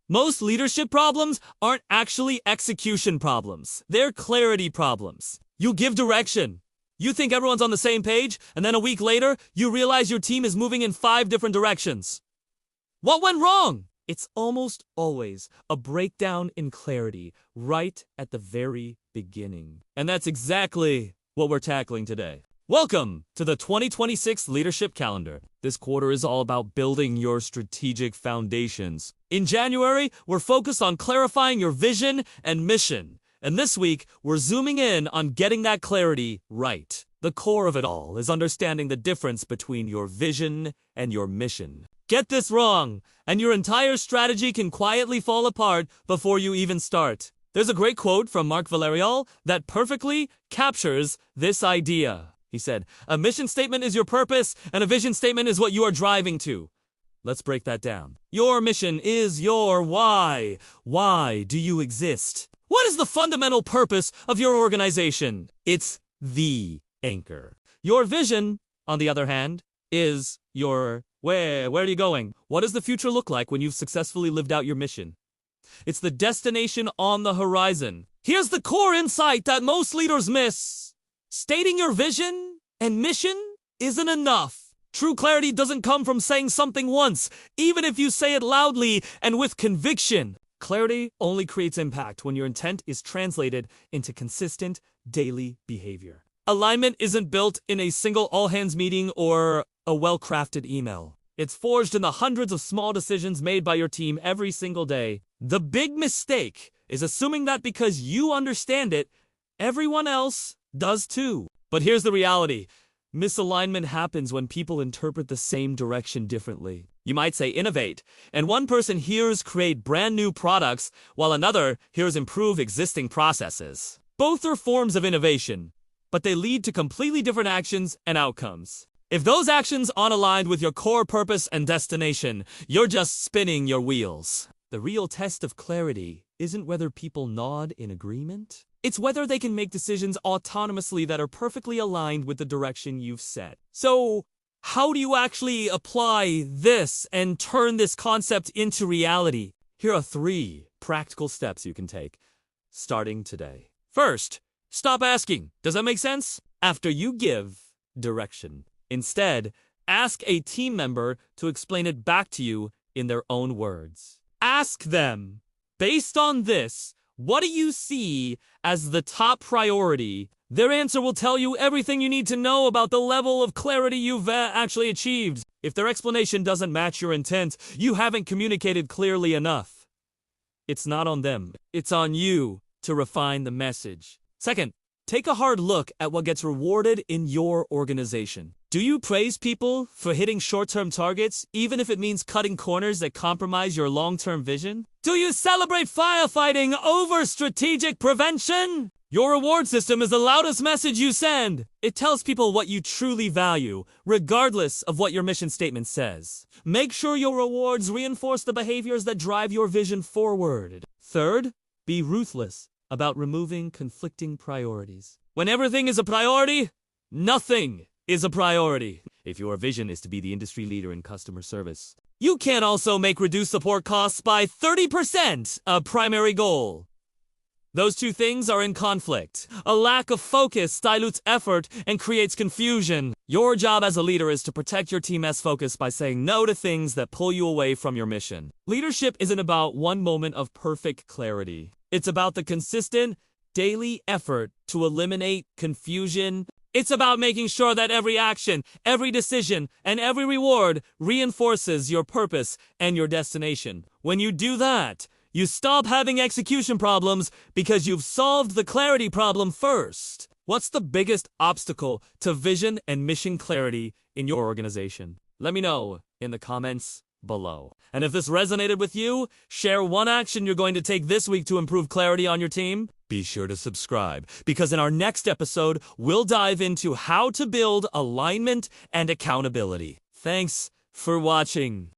Most leadership problems aren't actually execution problems. They're clarity problems. You give direction. You think everyone's on the same page, and then a week later, you realize your team is moving in 5 different directions. What went wrong? It's almost always a breakdown in clarity right at the very beginning. And that's exactly what we're tackling today. Welcome to the 2026 Leadership Calendar. This quarter is all about building your strategic foundations. In January, we're focused on clarifying your vision and mission. And this week, we're zooming in on getting that clarity right. The core of it all is understanding the difference between your vision and your mission. Get this wrong, and your entire strategy can quietly fall apart before you even start. There's a great quote from Mark Valerial that perfectly captures this idea. He said, "A mission statement is your purpose, and a vision statement is what you are driving to." Let's break that down. Your mission is your why. Why do you exist? What is the fundamental purpose of your organization? It's the anchor. Your vision, on the other hand, is your where are you going? What does the future look like when you've successfully lived out your mission? It's the destination on the horizon. Here's the core insight that most leaders miss. Stating your vision and mission isn't enough. True clarity doesn't come from saying something once, even if you say it loudly and with conviction. Clarity only creates impact when your intent is translated into consistent daily behavior. Alignment isn't built in a single all-hands meeting or a well-crafted email. It's forged in the hundreds of small decisions made by your team every single day. The big mistake is assuming that because you understand it, everyone else does too. But here's the reality. Misalignment happens when people interpret the same direction differently. You might say innovate, and one person hears create brand new products, while another hears improve existing processes. Both are forms of innovation, but they lead to completely different actions and outcomes. If those actions aren't aligned with your core purpose and destination, you're just spinning your wheels. The real test of clarity isn't whether people nod in agreement. It's whether they can make decisions autonomously that are perfectly aligned with the direction you've set. So, how do you actually apply this and turn this concept into reality? Here are 3 practical steps you can take, starting today. First, stop asking. Does that make sense? After you give direction, instead, ask a team member to explain it back to you in their own words. Ask them, based on this, what do you see as the top priority? Their answer will tell you everything you need to know about the level of clarity you've actually achieved. If their explanation doesn't match your intent, you haven't communicated clearly enough. It's not on them. It's on you to refine the message. Second, take a hard look at what gets rewarded in your organization. Do you praise people for hitting short-term targets, even if it means cutting corners that compromise your long-term vision? Do you celebrate firefighting over strategic prevention? Your reward system is the loudest message you send. It tells people what you truly value, regardless of what your mission statement says. Make sure your rewards reinforce the behaviors that drive your vision forward. Third, be ruthless about removing conflicting priorities. When everything is a priority, nothing is a priority. If your vision is to be the industry leader in customer service, you can't also make reduced support costs by 30% a primary goal. Those 2 things are in conflict. A lack of focus dilutes effort and creates confusion. Your job as a leader is to protect your team's focus by saying no to things that pull you away from your mission. Leadership isn't about one moment of perfect clarity. It's about the consistent, daily effort to eliminate confusion. It's about making sure that every action, every decision, and every reward reinforces your purpose and your destination. When you do that, you stop having execution problems because you've solved the clarity problem first. What's the biggest obstacle to vision and mission clarity in your organization? Let me know in the comments below. And if this resonated with you, share one action you're going to take this week to improve clarity on your team. Be sure to subscribe, because in our next episode, we'll dive into how to build alignment and accountability. Thanks for watching.